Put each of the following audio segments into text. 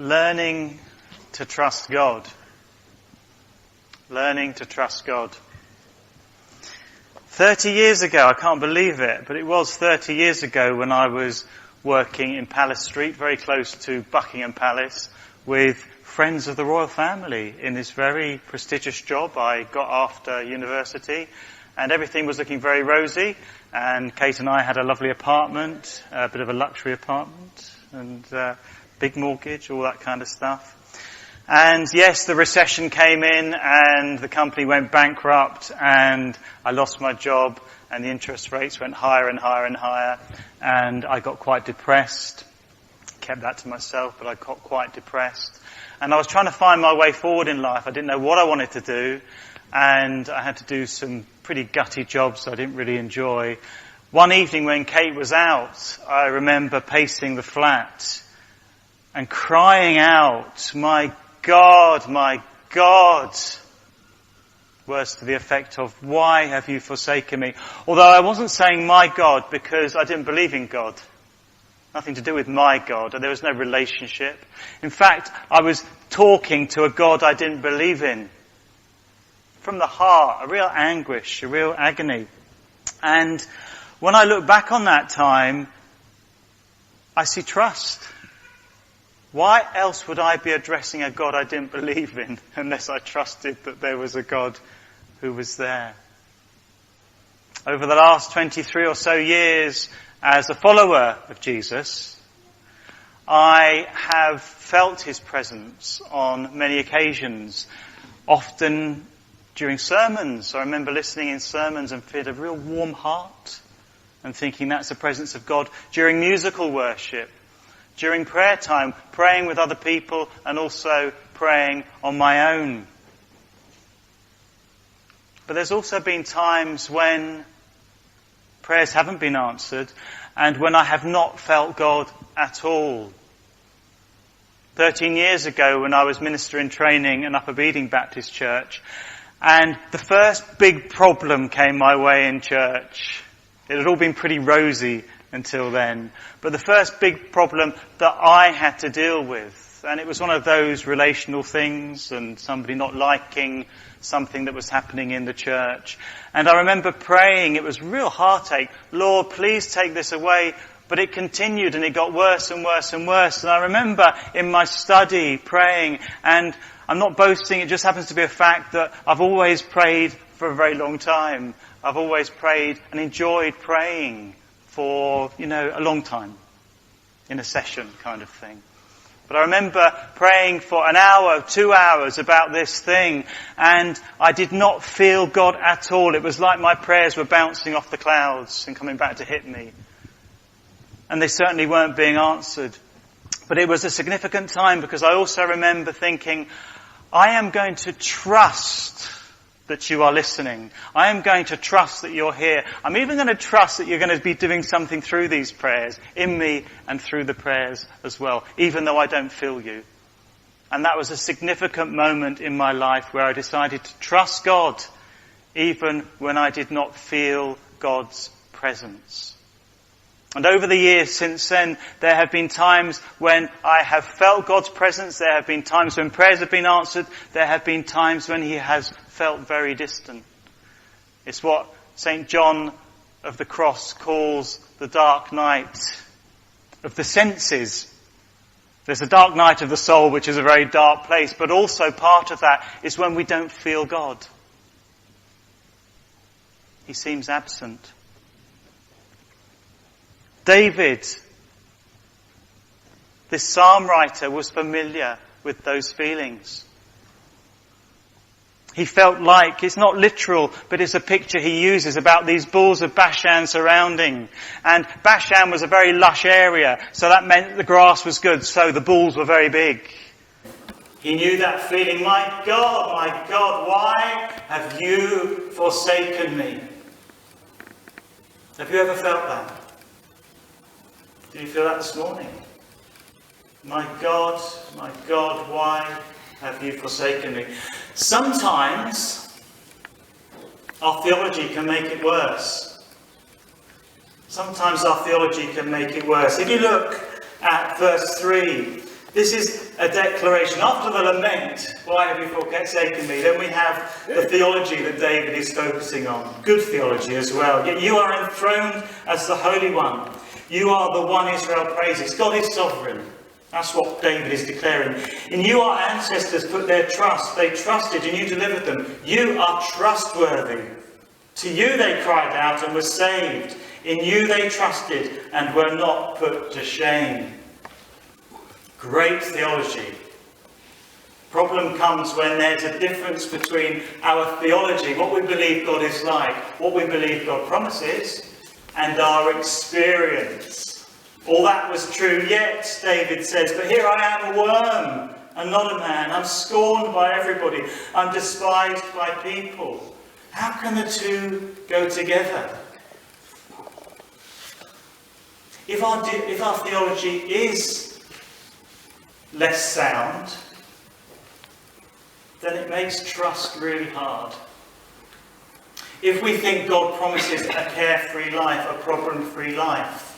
Learning to trust God. Learning to trust God. 30 years ago, I can't believe it, but it was 30 years ago when I was working in Palace Street, very close to Buckingham Palace, with friends of the royal family in this very prestigious job I got after university. And everything was looking very rosy. And Kate and I had a lovely apartment, a bit of a luxury apartment, and big mortgage, all that kind of stuff. And yes, the recession came in and the company went bankrupt and I lost my job and the interest rates went higher and higher and higher. And I got quite depressed. Kept that to myself, but I got quite depressed. And I was trying to find my way forward in life. I didn't know what I wanted to do. And I had to do some pretty gutty jobs I didn't really enjoy. One evening when Kate was out, I remember pacing the flat and crying out, my God, words to the effect of, why have you forsaken me? Although I wasn't saying my God because I didn't believe in God. Nothing to do with my God. There was no relationship. In fact, I was talking to a God I didn't believe in. From the heart, a real anguish, a real agony. And when I look back on that time, I see trust. Why else would I be addressing a God I didn't believe in unless I trusted that there was a God who was there? Over the last 23 or so years as a follower of Jesus, I have felt his presence on many occasions, often during sermons. I remember listening in sermons and felt a real warm heart and thinking that's the presence of God. During musical worship, during prayer time, praying with other people and also praying on my own. But there's also been times when prayers haven't been answered and when I have not felt God at all. 13 years ago when I was minister in training in Upper Beeding Baptist Church, and the first big problem came my way in church. It had all been pretty rosy until then. But the first big problem that I had to deal with, and it was one of those relational things and somebody not liking something that was happening in the church. And I remember praying, it was real heartache, Lord, please take this away. But it continued and it got worse and worse and worse. And I remember in my study praying, and I'm not boasting, it just happens to be a fact that I've always prayed for a very long time. I've always prayed and enjoyed praying for, a long time. In a session kind of thing. But I remember praying for an hour, 2 hours about this thing, and I did not feel God at all. It was like my prayers were bouncing off the clouds and coming back to hit me. And they certainly weren't being answered. But it was a significant time because I also remember thinking, I am going to trust that you are listening. I am going to trust that you're here. I'm even going to trust that you're going to be doing something through these prayers, in me and through the prayers as well, even though I don't feel you. And that was a significant moment in my life where I decided to trust God, even when I did not feel God's presence. And over the years since then, there have been times when I have felt God's presence. There have been times when prayers have been answered. There have been times when he has felt very distant. It's what St. John of the Cross calls the dark night of the senses. There's a dark night of the soul, which is a very dark place, but also part of that is when we don't feel God. He seems absent. David, this psalm writer, was familiar with those feelings. He felt like, it's not literal, but it's a picture he uses about these bulls of Bashan surrounding. And Bashan was a very lush area, so that meant the grass was good, so the bulls were very big. He knew that feeling, my God, why have you forsaken me? Have you ever felt that? Do you feel that this morning? My God, why have you forsaken me? Sometimes our theology can make it worse. Sometimes our theology can make it worse. If you look at verse 3, This is a declaration. After the lament, why have you forsaken me? Then we have the theology that David is focusing on. Good theology as well. Yet you are enthroned as the Holy One. You are the one Israel praises. God is sovereign. That's what David is declaring. In you our ancestors put their trust. They trusted and you delivered them. You are trustworthy. To you they cried out and were saved. In you they trusted and were not put to shame. Great theology. Problem comes when there's a difference between our theology, what we believe God is like, what we believe God promises, and our experience. All that was true, yet, David says, but here I am, a worm, and not a man. I'm scorned by everybody. I'm despised by people. How can the two go together? If our theology is less sound, then it makes trust really hard. If we think God promises a carefree life, a problem-free life,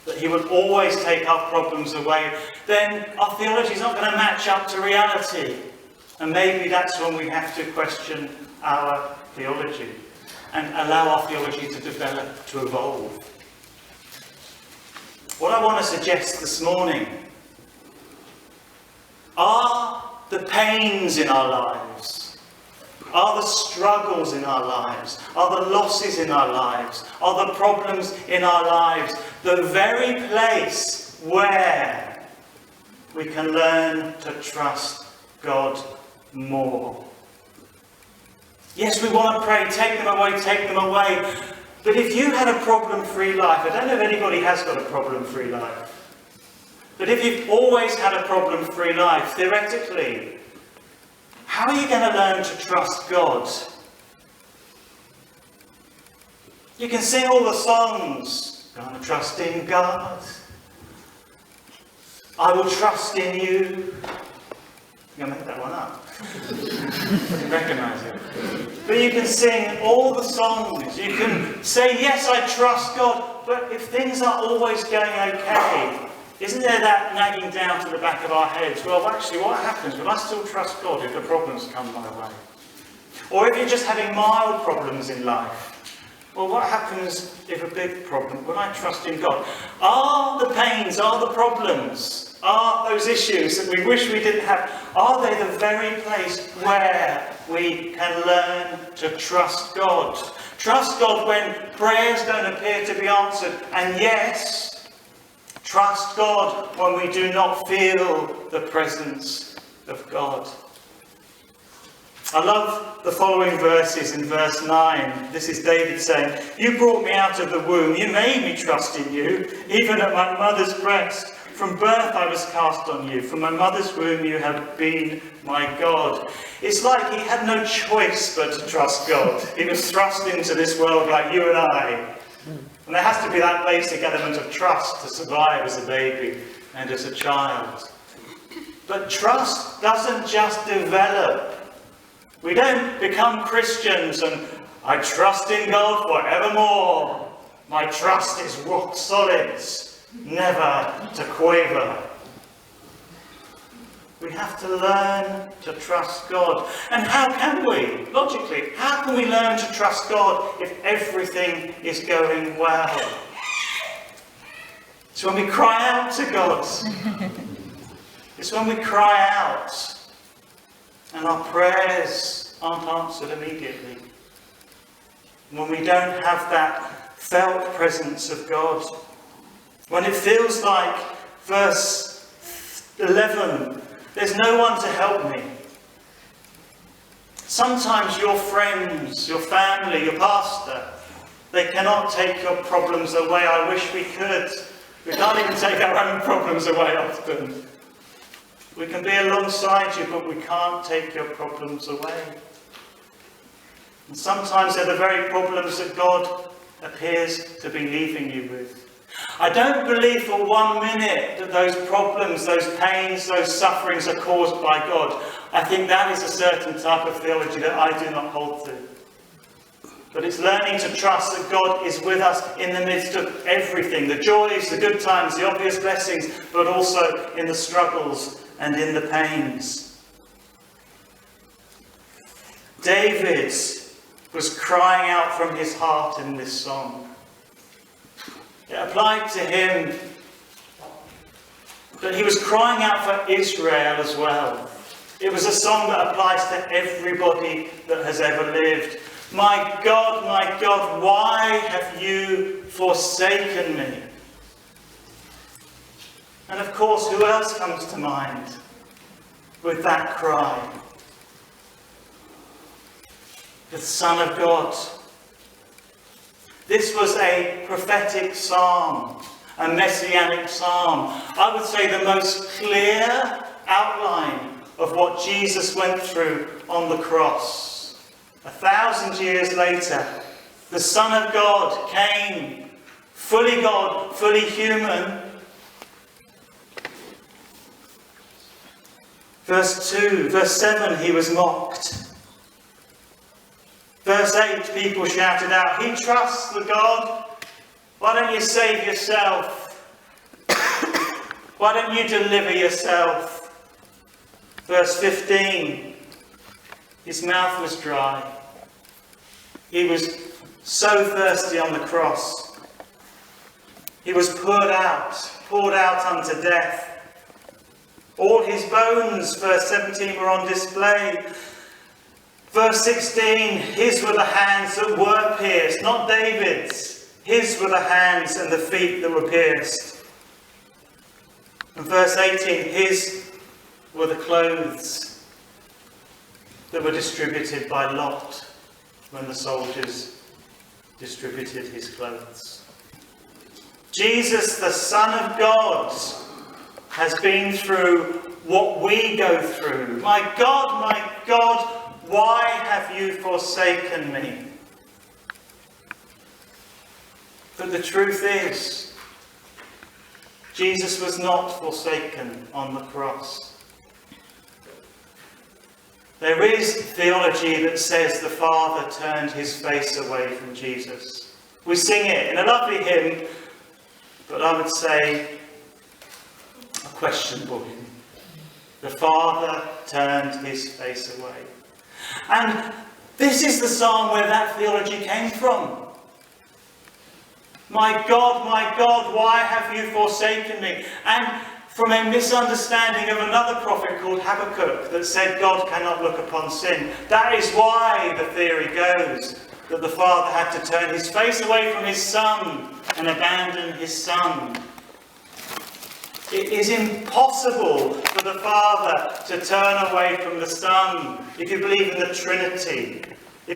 that he will always take our problems away, then our theology is not going to match up to reality. And maybe that's when we have to question our theology and allow our theology to develop, to evolve. What I want to suggest this morning are the pains in our lives, are the struggles in our lives, are the losses in our lives, are the problems in our lives, the very place where we can learn to trust God more. Yes, we want to pray, take them away, take them away. But if you had a problem-free life, I don't know if anybody has got a problem-free life. But if you've always had a problem-free life, theoretically, how are you going to learn to trust God? You can sing all the songs. Gonna trust in God. I will trust in you. I'm going to make that one up. I can recognise it. But you can sing all the songs. You can say, yes, I trust God. But if things are always going okay, isn't there that nagging down to the back of our heads? Well, actually, what happens? Will I still trust God if the problems come my way? Or if you're just having mild problems in life? Well, what happens if a big problem? Will I trust in God? Are the pains, are the problems, are those issues that we wish we didn't have, are they the very place where we can learn to trust God? Trust God when prayers don't appear to be answered. And yes, trust God when we do not feel the presence of God. I love the following verses in verse 9. This is David saying, you brought me out of the womb. You made me trust in you, even at my mother's breast. From birth I was cast on you. From my mother's womb you have been my God. It's like he had no choice but to trust God. He was thrust into this world like you and I. And there has to be that basic element of trust to survive as a baby and as a child. But trust doesn't just develop. We don't become Christians and I trust in God forevermore. My trust is rock solid, never to quaver. We have to learn to trust God. And how can we? Logically, how can we learn to trust God if everything is going well? It's when we cry out to God. It's when we cry out and our prayers aren't answered immediately. When we don't have that felt presence of God. When it feels like, verse 11, there's no one to help me. Sometimes your friends, your family, your pastor, they cannot take your problems away. I wish we could. We can't even take our own problems away often. We can be alongside you, but we can't take your problems away. And sometimes they're the very problems that God appears to be leaving you with. I don't believe for 1 minute that those problems, those pains, those sufferings are caused by God. I think that is a certain type of theology that I do not hold to. But it's learning to trust that God is with us in the midst of everything. The joys, the good times, the obvious blessings, but also in the struggles and in the pains. David was crying out from his heart in this song. It applied to him, but he was crying out for Israel as well. It was a song that applies to everybody that has ever lived. My God, why have you forsaken me? And of course, who else comes to mind with that cry? The Son of God. This was a prophetic psalm, a messianic psalm. I would say the most clear outline of what Jesus went through on the cross. 1,000 years later, the Son of God came, fully God, fully human. Verse 7, he was mocked. Verse 8, people shouted out, he trusts the God. Why don't you save yourself? Why don't you deliver yourself? Verse 15, his mouth was dry. He was so thirsty on the cross. He was poured out unto death. All his bones, verse 17, were on display. Verse 16, his were the hands that were pierced, not David's. His were the hands and the feet that were pierced. And verse 18, his were the clothes that were distributed by lot when the soldiers distributed his clothes. Jesus, the Son of God, has been through what we go through. My God, why have you forsaken me? But the truth is, Jesus was not forsaken on the cross. There is theology that says the Father turned his face away from Jesus. We sing it in a lovely hymn, but I would say a questionable hymn. The Father turned his face away. And this is the psalm where that theology came from. My God, why have you forsaken me? And from a misunderstanding of another prophet called Habakkuk that said God cannot look upon sin. That is why the theory goes that the Father had to turn his face away from his Son and abandon his Son. It is impossible for the Father to turn away from the Son if you believe in the Trinity.